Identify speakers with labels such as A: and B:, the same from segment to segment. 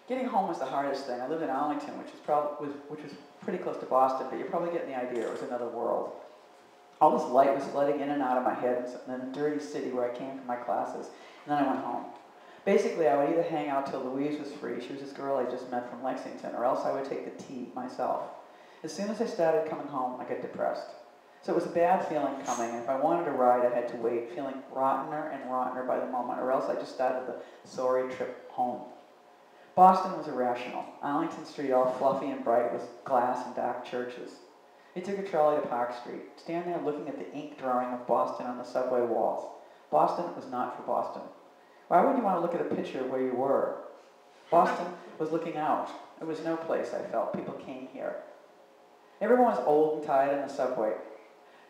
A: Getting home was the hardest thing. I lived in Arlington, which was pretty close to Boston, but you're probably getting the idea. It was another world. All this light was flooding in and out of my head in a dirty city where I came from my classes, and then I went home. Basically, I would either hang out till Louise was free, she was this girl I just met from Lexington, or else I would take the tea myself. As soon as I started coming home, I got depressed. So it was a bad feeling coming, and if I wanted to ride, I had to wait, feeling rottener and rottener by the moment, or else I just started the sorry trip home. Boston was irrational. Arlington Street, all fluffy and bright with glass and dark churches. I took a trolley to Park Street, stand there looking at the ink drawing of Boston on the subway walls. Boston was not for Boston. Why would you want to look at a picture of where you were? Boston was looking out. It was no place, I felt. People came here. Everyone was old and tired in the subway.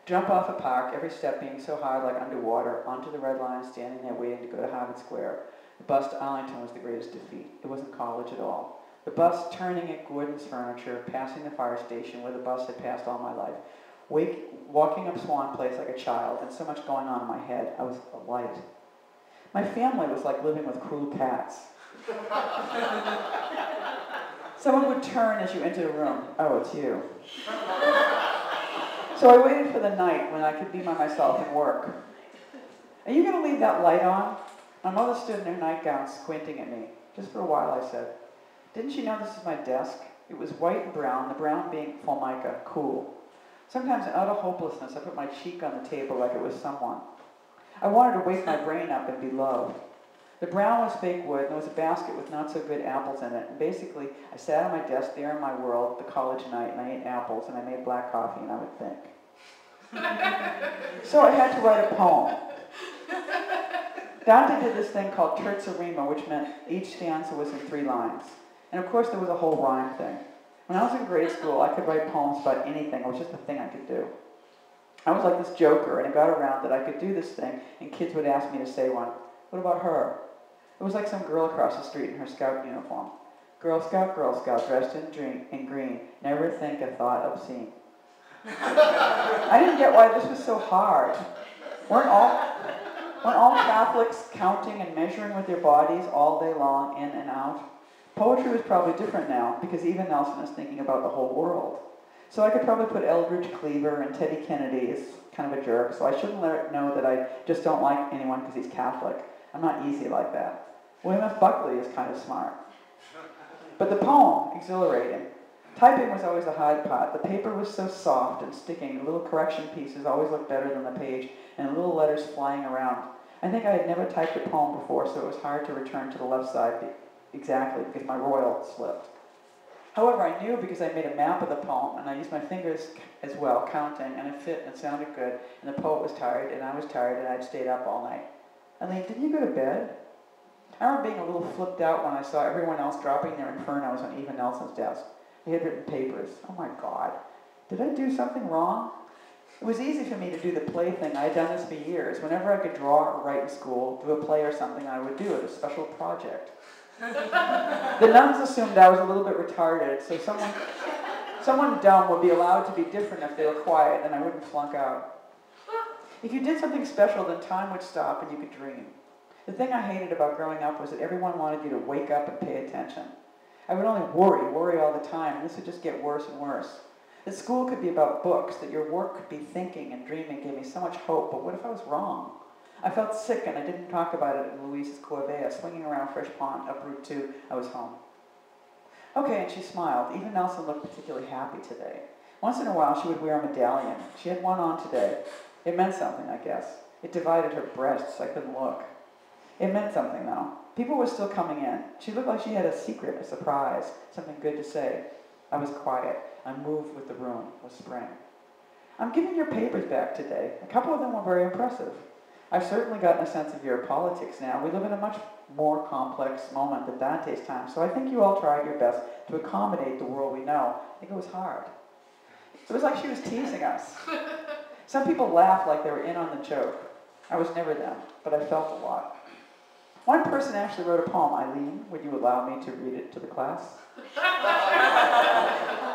A: Jump off a park, every step being so hard like underwater, onto the red line, standing there waiting to go to Harvard Square. The bus to Arlington was the greatest defeat. It wasn't college at all. The bus turning at Gordon's Furniture, passing the fire station where the bus had passed all my life. Walking up Swan Place like a child, and so much going on in my head, I was alight. My family was like living with cruel cats. Someone would turn as you entered a room. Oh, it's you. So I waited for the night when I could be by myself and work. Are you going to leave that light on? My mother stood in her nightgown squinting at me. Just for a while, I said, didn't you know this is my desk? It was white and brown, the brown being formica, cool. Sometimes in utter hopelessness, I put my cheek on the table like it was someone. I wanted to wake my brain up and be loved. The brown was fake wood, and there was a basket with not-so-good apples in it. And basically, I sat on my desk there in my world, the college night, and I ate apples, and I made black coffee, and I would think. So I had to write a poem. Dante did this thing called terza rima, which meant each stanza was in 3 lines. And of course, there was a whole rhyme thing. When I was in grade school, I could write poems about anything. It was just a thing I could do. I was like this joker, and it got around that I could do this thing, and kids would ask me to say one. What about her? It was like some girl across the street in her scout uniform. Girl Scout, dressed in green, never think a thought obscene. I didn't get why this was so hard. Weren't all Catholics counting and measuring with their bodies all day long, in and out? Poetry was probably different now, because even Nelson is thinking about the whole world. So I could probably put Eldridge Cleaver and Teddy Kennedy as kind of a jerk, so I shouldn't let it know that I just don't like anyone because he's Catholic. I'm not easy like that. William F. Buckley is kind of smart. But the poem, exhilarating. Typing was always the hard part. The paper was so soft and sticking, the little correction pieces always looked better than the page, and little letters flying around. I think I had never typed a poem before, so it was hard to return to the left side exactly, because my royal slipped. However, I knew because I made a map of the poem, and I used my fingers as well, counting, and it fit and it sounded good, and the poet was tired, and I was tired, and I'd stayed up all night. Eileen, didn't you go to bed? I remember being a little flipped out when I saw everyone else dropping their infernos on Eva Nelson's desk. They had written papers. Oh my God. Did I do something wrong? It was easy for me to do the play thing. I had done this for years. Whenever I could draw or write in school, do a play or something, I would do it, a special project. The nuns assumed I was a little bit retarded, so someone dumb would be allowed to be different if they were quiet, and I wouldn't flunk out. If you did something special, then time would stop and you could dream. The thing I hated about growing up was that everyone wanted you to wake up and pay attention. I would only worry all the time, and this would just get worse and worse. That school could be about books, that your work could be thinking and dreaming gave me so much hope, but what if I was wrong? I felt sick, and I didn't talk about it in Louise's Corvée, swinging around Fresh Pond up Route 2. I was home. Okay, and she smiled. Even Nelson looked particularly happy today. Once in a while, she would wear a medallion. She had one on today. It meant something, I guess. It divided her breasts. I couldn't look. It meant something, though. People were still coming in. She looked like she had a secret, a surprise, something good to say. I was quiet. I moved with the room. It was spring. I'm giving your papers back today. A couple of them were very impressive. I've certainly gotten a sense of your politics now. We live in a much more complex moment than Dante's time, so I think you all tried your best to accommodate the world we know. I think it was hard. It was like she was teasing us. Some people laughed like they were in on the joke. I was never them, but I felt a lot. One person actually wrote a poem. Eileen, would you allow me to read it to the class?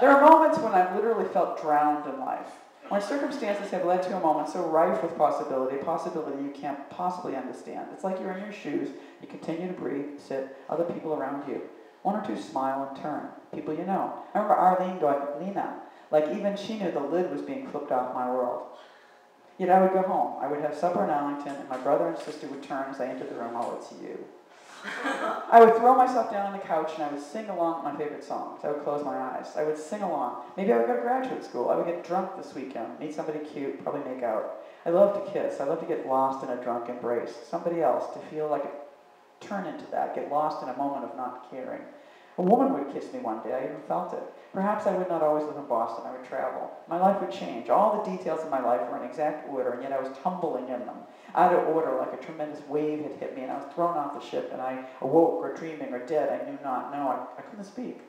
A: There are moments when I've literally felt drowned in life. When circumstances have led to a moment so rife with possibility you can't possibly understand. It's like you're in your shoes, you continue to breathe, sit, other people around you. One or two smile and turn. People you know. I remember Arlene going, Lena. Like even she knew the lid was being flipped off my world. Yet I would go home. I would have supper in Arlington, and my brother and sister would turn as I entered the room, oh, it's you. I would throw myself down on the couch, and I would sing along my favorite songs. I would close my eyes. I would sing along. Maybe I would go to graduate school. I would get drunk this weekend, meet somebody cute, probably make out. I love to kiss. I love to get lost in a drunk embrace. Somebody else, to feel like it, turn into that, get lost in a moment of not caring. A woman would kiss me one day. I even felt it. Perhaps I would not always live in Boston. I would travel. My life would change. All the details of my life were in exact order, and yet I was tumbling in them. Out of order, like a tremendous wave had hit me, and I was thrown off the ship, and I awoke, or dreaming, or dead. I knew not. No, I couldn't speak.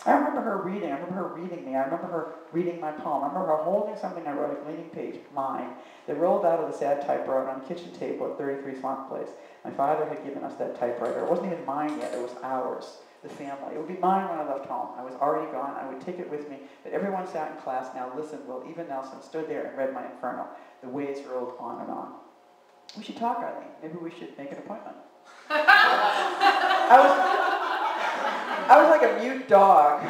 A: I remember her reading. I remember her reading me. I remember her reading my poem. I remember her holding something I wrote, a gleaming page, mine, that rolled out of the sad typewriter on the kitchen table at 33 Swamp Place. My father had given us that typewriter. It wasn't even mine yet. It was ours. The family. It would be mine when I left home. I was already gone. I would take it with me. But everyone sat in class now listened while Eva Nelson stood there and read my Inferno. The waves rolled on and on. We should talk, Eileen. Maybe we should make an appointment. I was like a mute dog.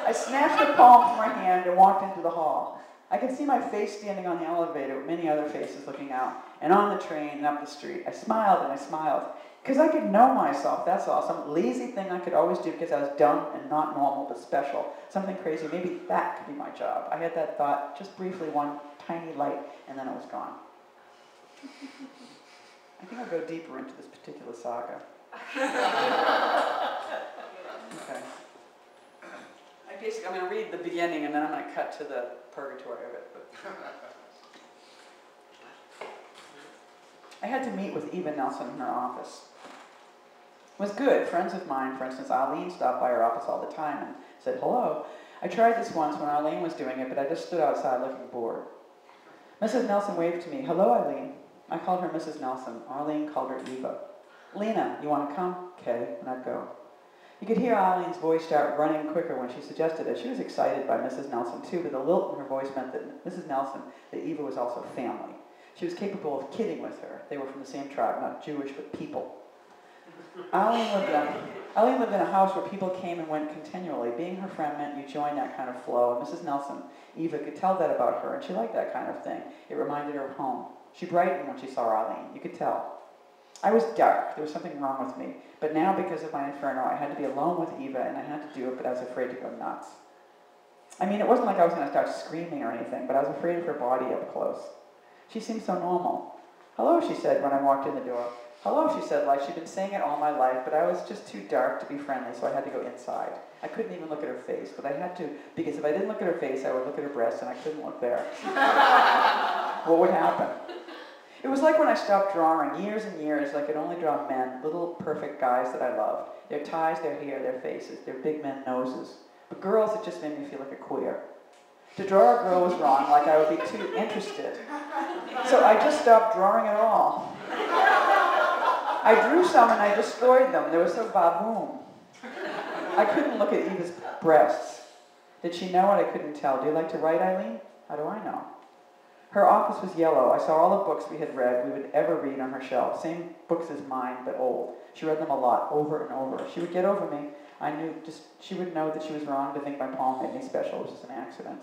A: I snatched a poem from her hand and walked into the hall. I could see my face standing on the elevator with many other faces looking out, and on the train and up the street. I smiled and I smiled. Because I could know myself, that's all. Some lazy thing I could always do because I was dumb and not normal but special. Something crazy. Maybe that could be my job. I had that thought, just briefly, one tiny light, and then it was gone. I think I'll go deeper into this particular saga. Okay. I'm going to read the beginning, and then I'm going to cut to the purgatory of it. But I had to meet with Eva Nelson in her office. It was good. Friends of mine, for instance, Eileen stopped by her office all the time and said hello. I tried this once when Eileen was doing it, but I just stood outside looking bored. Mrs. Nelson waved to me. Hello, Eileen. I called her Mrs. Nelson. Arlene called her Eva. Lena, you want to come? Okay, and I'd go. You could hear Eileen's voice start running quicker when she suggested it. She was excited by Mrs. Nelson too, but the lilt in her voice meant that Mrs. Nelson, that Eva was also family. She was capable of kidding with her. They were from the same tribe, not Jewish, but people. Eileen lived in a house where people came and went continually. Being her friend meant you joined that kind of flow, and Mrs. Nelson, Eva, could tell that about her, and she liked that kind of thing. It reminded her of home. She brightened when she saw Eileen. You could tell. I was dark. There was something wrong with me. But now, because of my Inferno, I had to be alone with Eva, and I had to do it, but I was afraid to go nuts. I mean, it wasn't like I was going to start screaming or anything, but I was afraid of her body up close. She seemed so normal. Hello, she said when I walked in the door. Hello, she said, like she'd been saying it all my life, but I was just too dark to be friendly, so I had to go inside. I couldn't even look at her face, but I had to, because if I didn't look at her face, I would look at her breasts, and I couldn't look there. What would happen? It was like when I stopped drawing, years and years, I could only draw men, little perfect guys that I loved. Their ties, their hair, their faces, their big men noses. But girls, it just made me feel like a queer. To draw a girl was wrong, like I would be too interested. So I just stopped drawing at all. I drew some and I destroyed them. They were so baboon. I couldn't look at Eva's breasts. Did she know what I couldn't tell? Do you like to write, Eileen? How do I know? Her office was yellow. I saw all the books we had read, we would ever read on her shelf. Same books as mine, but old. She read them a lot, over and over. She would get over me. She would know that she was wrong to think my poem made me special. It was just an accident.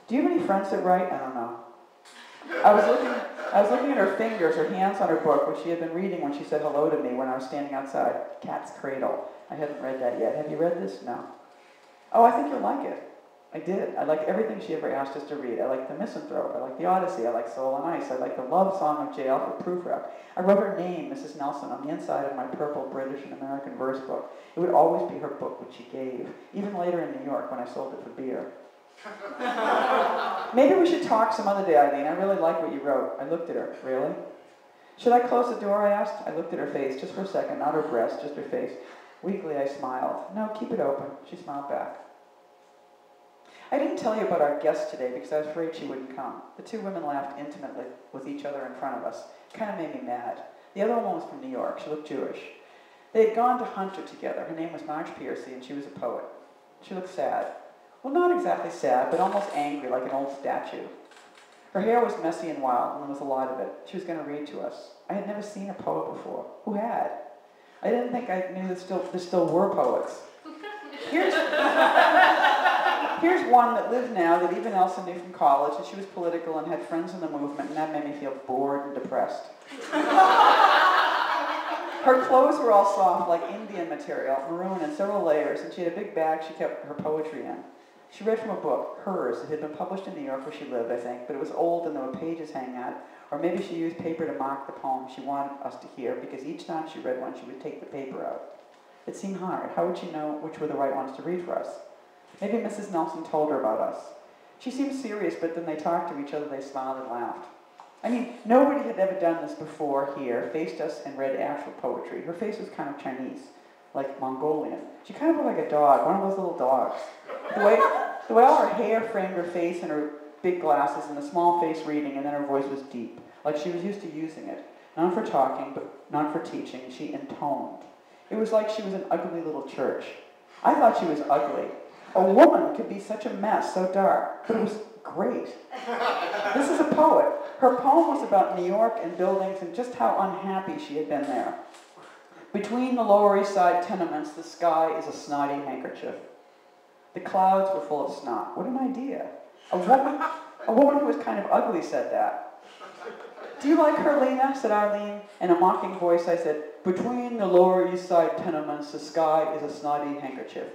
A: Do you have any friends that write? I don't know. I was looking at her fingers, her hands on her book, which she had been reading when she said hello to me when I was standing outside. Cat's Cradle. I hadn't read that yet. Have you read this? No. Oh, I think you'll like it. I did. I liked everything she ever asked us to read. I liked The Misanthrope. I liked The Odyssey. I liked Soul on Ice. I liked The Love Song of J. Alfred Prufrock. I wrote her name, Mrs. Nelson, on the inside of my purple British and American verse book. It would always be her book which she gave, even later in New York when I sold it for beer. Maybe we should talk some other day, Eileen. I really like what you wrote. I looked at her. Really? Should I close the door, I asked. I looked at her face, just for a second, not her breast, just her face. Weakly, I smiled. No, keep it open. She smiled back. I didn't tell you about our guest today because I was afraid she wouldn't come. The two women laughed intimately with each other in front of us. It kind of made me mad. The other one was from New York. She looked Jewish. They had gone to Hunter together. Her name was Marge Piercy, and she was a poet. She looked sad. Well, not exactly sad, but almost angry, like an old statue. Her hair was messy and wild, and there was a lot of it. She was going to read to us. I had never seen a poet before. Who had? I didn't think I knew there still were poets. Here's one that lived now that even Elsa knew from college, and she was political and had friends in the movement, and that made me feel bored and depressed. Her clothes were all soft, like Indian material, maroon and several layers, and she had a big bag she kept her poetry in. She read from a book, hers. It had been published in New York where she lived, I think, but it was old and there were pages hanging out. Or maybe she used paper to mark the poem she wanted us to hear, because each time she read one, she would take the paper out. It seemed hard. How would she know which were the right ones to read for us? Maybe Mrs. Nelson told her about us. She seemed serious, but then they talked to each other, they smiled and laughed. I mean, nobody had ever done this before here, faced us and read actual poetry. Her face was kind of Chinese, like Mongolian. She kind of looked like a dog, one of those little dogs. The way all her hair framed her face and her big glasses and the small face reading, and then her voice was deep, like she was used to using it. Not for talking, but not for teaching. She intoned. It was like she was an ugly little church. I thought she was ugly. A woman could be such a mess, so dark, but it was great. This is a poet. Her poem was about New York and buildings and just how unhappy she had been there. Between the Lower East Side tenements, the sky is a snotty handkerchief. The clouds were full of snot. What an idea. A woman who was kind of ugly said that. Do you like her, Lena? Said Eileen. In a mocking voice, I said, between the Lower East Side tenements, the sky is a snotty handkerchief.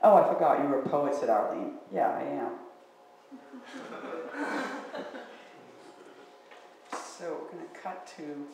A: Oh, I forgot you were a poet, said Eileen. Yeah, I am. So we're going to cut to...